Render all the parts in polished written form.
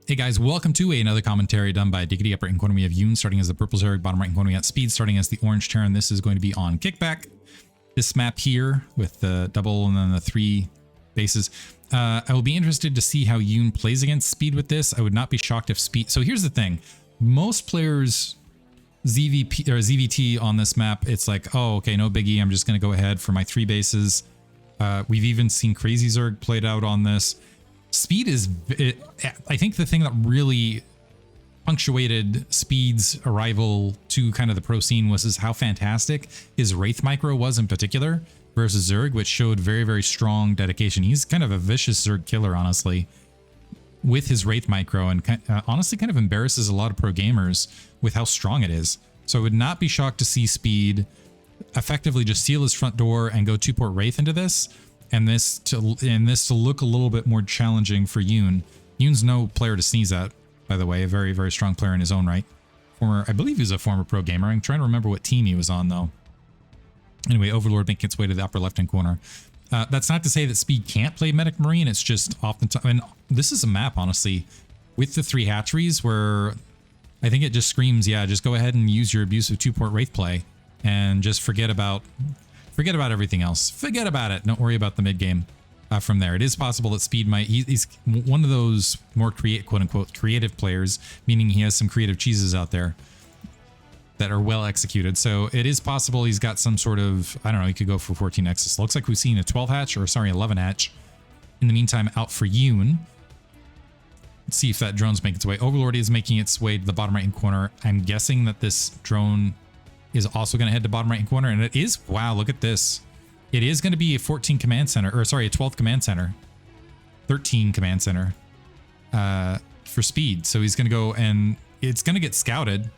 Hey guys, welcome to another commentary done by Diggity. Upper right corner we have Yoon starting as the purple Zerg, bottom right corner we got Speed starting as the orange Terran. This is going to be on Kickback. This map here with the double and then the 3 bases. I will be interested to see how Yoon plays against Speed with this. I would not be shocked if Speed... So here's the thing. Most players ZVP or ZVT on this map, it's like, oh, okay, no biggie. I'm just going to go ahead for my 3 bases. We've even seen Crazy Zerg played out on this. Speed is, I think the thing that really punctuated Speed's arrival to kind of the pro scene was how fantastic his Wraith Micro was in particular versus Zerg, which showed very, very strong dedication. He's kind of a vicious Zerg killer, honestly, with his Wraith Micro, and honestly kind of embarrasses a lot of pro gamers with how strong it is. So I would not be shocked to see Speed effectively just seal his front door and go 2-port Wraith into this. And this to look a little bit more challenging for Yoon. Yoon's no player to sneeze at, by the way, a very, very strong player in his own right. I believe he's a former pro gamer. I'm trying to remember what team he was on, though. Anyway, Overlord making its way to the upper left-hand corner. That's not to say that Speed can't play Medic Marine. It's just oftentimes, and this is a map, honestly, with the 3 hatcheries where I think it just screams, yeah, just go ahead and use your abusive 2-port Wraith play and just forget about everything else. Forget about it. Don't worry about the mid game from there. It is possible that Speed might... He's one of those more quote-unquote creative players, meaning he has some creative cheeses out there that are well executed. So it is possible he's got some sort of... I don't know, he could go for 14 Nexus. Looks like we've seen a 12 hatch, or sorry, 11 hatch. In the meantime, out for Yoon. Let's see if that drone's making its way. Overlord is making its way to the bottom right-hand corner. I'm guessing that this drone is also going to head to bottom right corner, and it is, wow, look at this. It is going to be a 14 command center, or sorry, a 12th command center, 13 command center for Speed. So he's going to go, and it's going to get scouted,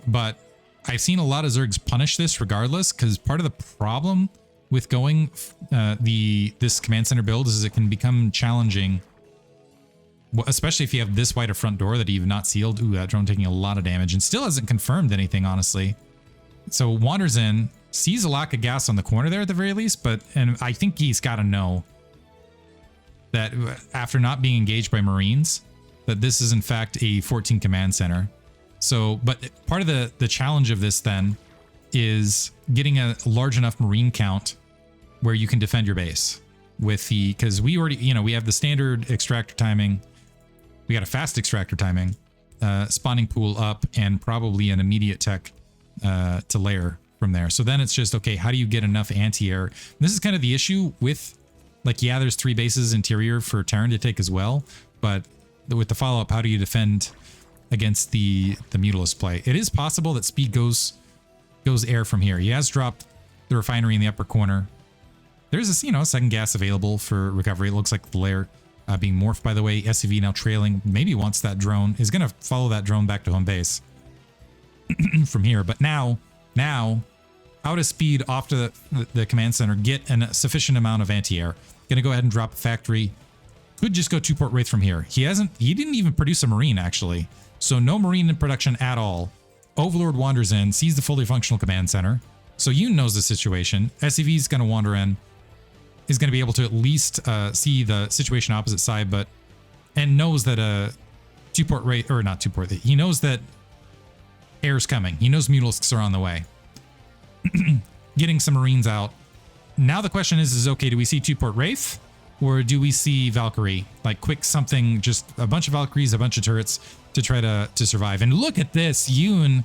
but I've seen a lot of Zergs punish this regardless, because part of the problem with going this command center build is it can become challenging, especially if you have this wide a front door that you've not sealed. Ooh, that drone taking a lot of damage and still hasn't confirmed anything, honestly. So wanders in, sees a lack of gas on the corner there at the very least, and I think he's got to know that after not being engaged by Marines, that this is in fact a 14 command center. So, but part of the challenge of this then is getting a large enough Marine count where you can defend your base with the, because we already, you know, we have the standard extractor timing. We got a fast extractor timing, spawning pool up, and probably an immediate tech to layer from there. So then it's just, okay, how do you get enough anti-air? This is kind of the issue with, like, yeah, there's 3 bases interior for Terran to take as well, but with the follow-up, how do you defend against the Mutalist play? It is possible that Speed goes air from here. He has dropped the refinery in the upper corner. There's a, you know, second gas available for recovery. It looks like the layer being morphed, by the way. SCV now trailing, maybe wants that drone, is going to follow that drone back to home base from here. But now, how does Speed off to the command center get a sufficient amount of anti-air? Going to go ahead and drop a factory. Could just go 2-port Wraith from here. He didn't even produce a Marine, actually. So no Marine in production at all. Overlord wanders in, sees the fully functional command center. So Yoon knows the situation. SCV is going to wander in, is going to be able to at least see the situation opposite side, and knows that a 2-port Wraith, or not 2-port, he knows that air's coming. He knows Mutalisks are on the way. Getting some Marines out. Now the question is okay, do we see 2-port Wraith, or do we see Valkyrie? Like, quick something, just a bunch of Valkyries, a bunch of turrets to try to survive. And look at this, Yoon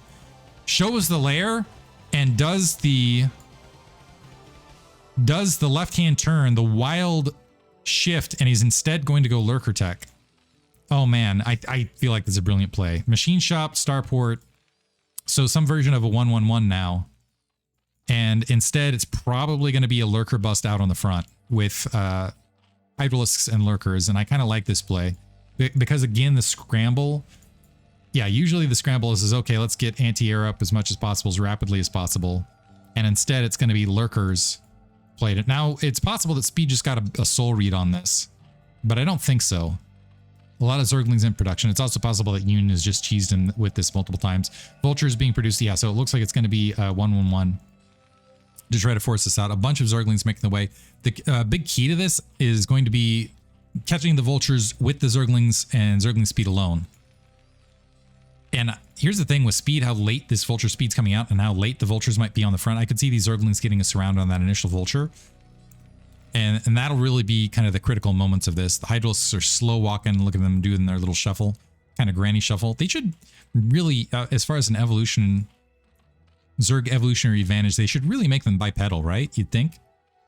shows the lair and does the left-hand turn, the wild shift, and he's instead going to go Lurker Tech. Oh man, I feel like this is a brilliant play. Machine Shop, Starport, so some version of a 1-1-1 now. And instead, it's probably going to be a Lurker bust out on the front with Hydralisks and Lurkers, and I kind of like this play. Because again, the scramble, yeah, usually the scramble is okay, let's get anti-air up as much as possible, as rapidly as possible. And instead, it's going to be Lurkers played it. Now, it's possible that Speed just got a soul read on this, but I don't think so. A lot of Zerglings in production. It's also possible that Yoon is just cheesed in with this multiple times. Vultures being produced, yeah, so it looks like it's going to be 1-1-1 to try to force this out. A bunch of Zerglings making the way. The big key to this is going to be catching the vultures with the Zerglings and Zergling speed alone. And here's the thing with speed, how late this vulture speed's coming out and how late the vultures might be on the front. I could see these Zerglings getting a surround on that initial vulture. And that'll really be kind of the critical moments of this. The Hydralisks are slow walking. Look at them doing their little shuffle, kind of granny shuffle. They should really, as far as an evolution, Zerg evolutionary advantage, they should really make them bipedal, right? You'd think.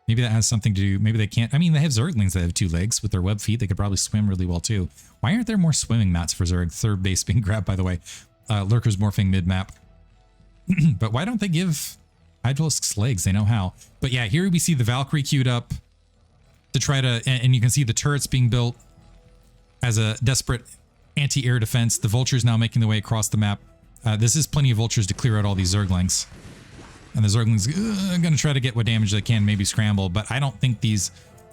Maybe that has something to do. Maybe they can't. I mean, they have Zerglings that have 2 legs with their web feet. They could probably swim really well too. Why aren't there more swimming mats for Zerg? Third base being grabbed, by the way. Lurkers morphing mid-map. But why don't they give Hydralisks legs? They know how. But yeah, here we see the Valkyrie queued up to try to, and you can see the turrets being built as a desperate anti-air defense. The vultures now making their way across the map. This is plenty of vultures to clear out all these Zerglings. And the Zerglings are going to try to get what damage they can, maybe scramble. But I don't think these,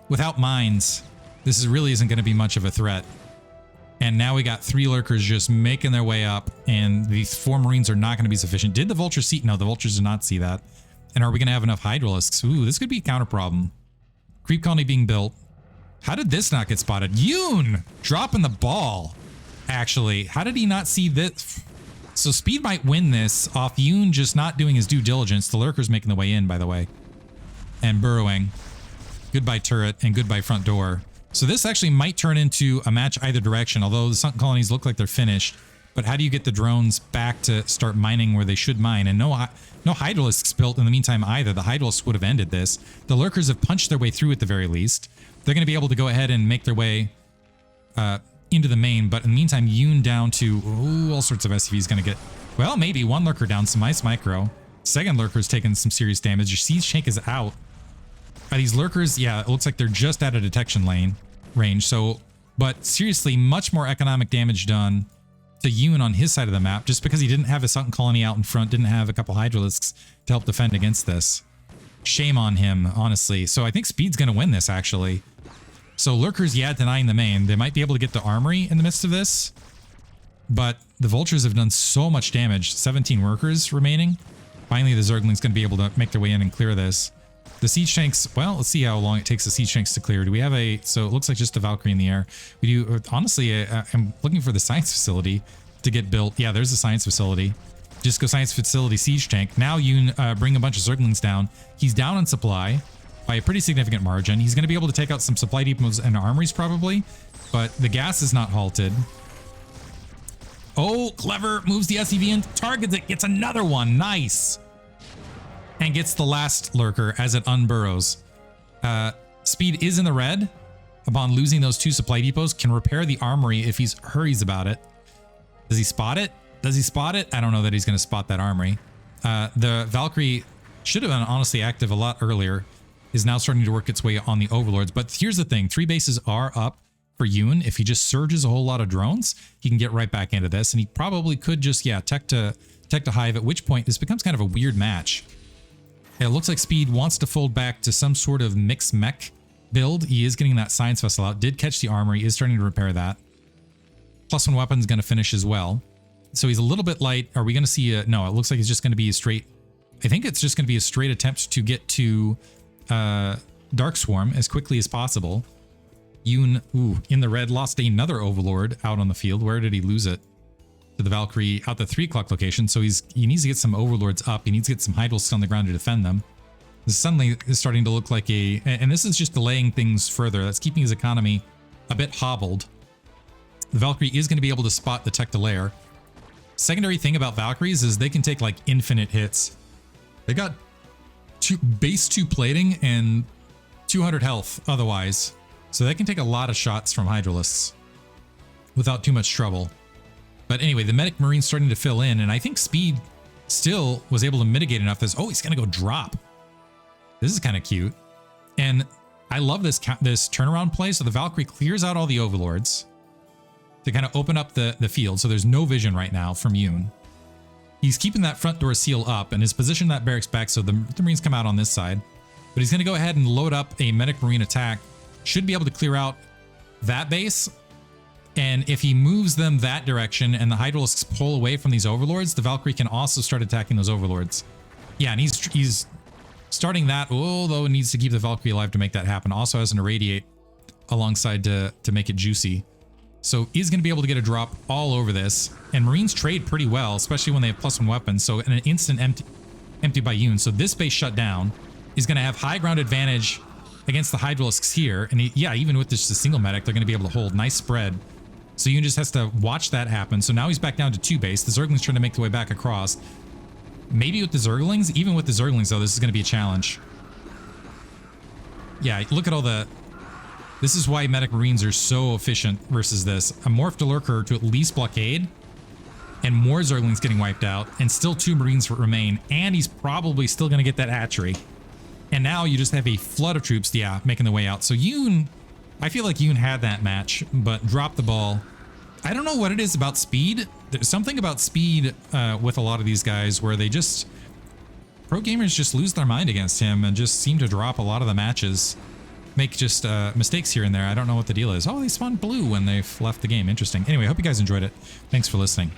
without mines, this really isn't going to be much of a threat. And now we got 3 lurkers just making their way up. And these 4 marines are not going to be sufficient. Did the vultures see? No, the vultures did not see that. And are we going to have enough Hydralisks? Ooh, this could be a counter problem. Creep colony being built. How did this not get spotted? Yoon dropping the ball, actually. How did he not see this? So speed might win this off Yoon just not doing his due diligence. The lurker's making the way in, by the way. And burrowing. Goodbye turret and goodbye front door. So this actually might turn into a match either direction, although the sunken colonies look like they're finished. But how do you get the drones back to start mining where they should mine? And no Hydralisks built in the meantime either. The Hydralisks would have ended this. The lurkers have punched their way through at the very least. They're going to be able to go ahead and make their way into the main, but in the meantime, Yoon down to all sorts of SCVs going to get, well, maybe 1 lurker down, some ice micro. Second lurker's taking some serious damage. Your siege tank is out. Are these lurkers? Yeah, it looks like they're just out of detection lane range. So, but seriously, much more economic damage done to Yoon on his side of the map just because he didn't have a sunken colony out in front, didn't have a couple Hydralisks to help defend against this. Shame on him, honestly. So I think speed's going to win this, actually. So lurkers, yeah, denying the main. They might be able to get the armory in the midst of this, but the vultures have done so much damage. 17 workers remaining. Finally, the Zergling's going to be able to make their way in and clear this. The siege tanks, well, let's see how long it takes the siege tanks to clear. Do we have a, so it looks like just a Valkyrie in the air. We do, honestly, I'm looking for the science facility to get built. Yeah, there's a science facility. Just go science facility siege tank. Now Yoon bring a bunch of Zerglings down. He's down on supply by a pretty significant margin. He's going to be able to take out some supply depots and armories probably, but the gas is not halted. Oh, clever. Moves the SCV in, targets it, gets another one. Nice. And gets the last lurker as it unburrows. Speed is in the red upon losing those 2 supply depots. Can repair the armory if he hurries about it. Does he spot it? Does he spot it? I don't know that he's going to spot that armory. The Valkyrie should have been honestly active a lot earlier. Is now starting to work its way on the overlords. But here's the thing. 3 bases are up for Yoon. If he just surges a whole lot of drones, he can get right back into this. And he probably could just, yeah, tech to hive, at which point this becomes kind of a weird match. It looks like Speed wants to fold back to some sort of mixed mech build. He is getting that science vessel out. Did catch the armory. Is starting to repair that. +1 weapon is going to finish as well. So he's a little bit light. Are we going to see a... No, it looks like it's just going to be a straight... I think it's just going to be a straight attempt to get to Dark Swarm as quickly as possible. Yoon, ooh, in the red, lost another Overlord out on the field. Where did he lose it? To the Valkyrie out the 3 o'clock location. So he needs to get some Overlords up. He needs to get some Hydralisks on the ground to defend them. This suddenly is starting to look like a... And this is just delaying things further. That's keeping his economy a bit hobbled. The Valkyrie is going to be able to spot the tech to lair. Secondary thing about Valkyries is they can take like infinite hits. They got base 2 plating and 200 health otherwise. So they can take a lot of shots from Hydralisks without too much trouble. But anyway, the medic marine's starting to fill in, and I think Speed still was able to mitigate enough. Oh, he's going to go drop. This is kind of cute. And I love this turnaround play. So the Valkyrie clears out all the Overlords to kind of open up the field. So there's no vision right now from Yoon. He's keeping that front door seal up and has positioned that barracks back so the Marines come out on this side. But he's going to go ahead and load up a medic marine attack. Should be able to clear out that base. And if he moves them that direction and the Hydralisks pull away from these Overlords, the Valkyrie can also start attacking those Overlords. Yeah, and he's starting that, although it needs to keep the Valkyrie alive to make that happen. Also has an irradiate alongside to make it juicy. So he's going to be able to get a drop all over this. And Marines trade pretty well, especially when they have +1 weapons. So an instant empty by Yoon. So this base shut down. He's going to have high ground advantage against the Hydralisks here. And yeah, even with just a single medic, they're going to be able to hold. Nice spread. So Yoon just has to watch that happen. So now he's back down to 2 base. The Zerglings trying to make their way back across. Maybe with the Zerglings. Even with the Zerglings, though, this is going to be a challenge. Yeah, look at all the... This is why Medic Marines are so efficient versus this. A Morphed Lurker to at least blockade. And more Zerglings getting wiped out. And still 2 Marines remain. And he's probably still going to get that hatchery. And now you just have a flood of troops, yeah, making their way out. So Yoon... I feel like Yoon had that match, but dropped the ball. I don't know what it is about speed. There's something about speed with a lot of these guys where they just... Pro gamers just lose their mind against him and just seem to drop a lot of the matches. Make just mistakes here and there. I don't know what the deal is. Oh, they spawned blue when they've left the game. Interesting. Anyway, I hope you guys enjoyed it. Thanks for listening.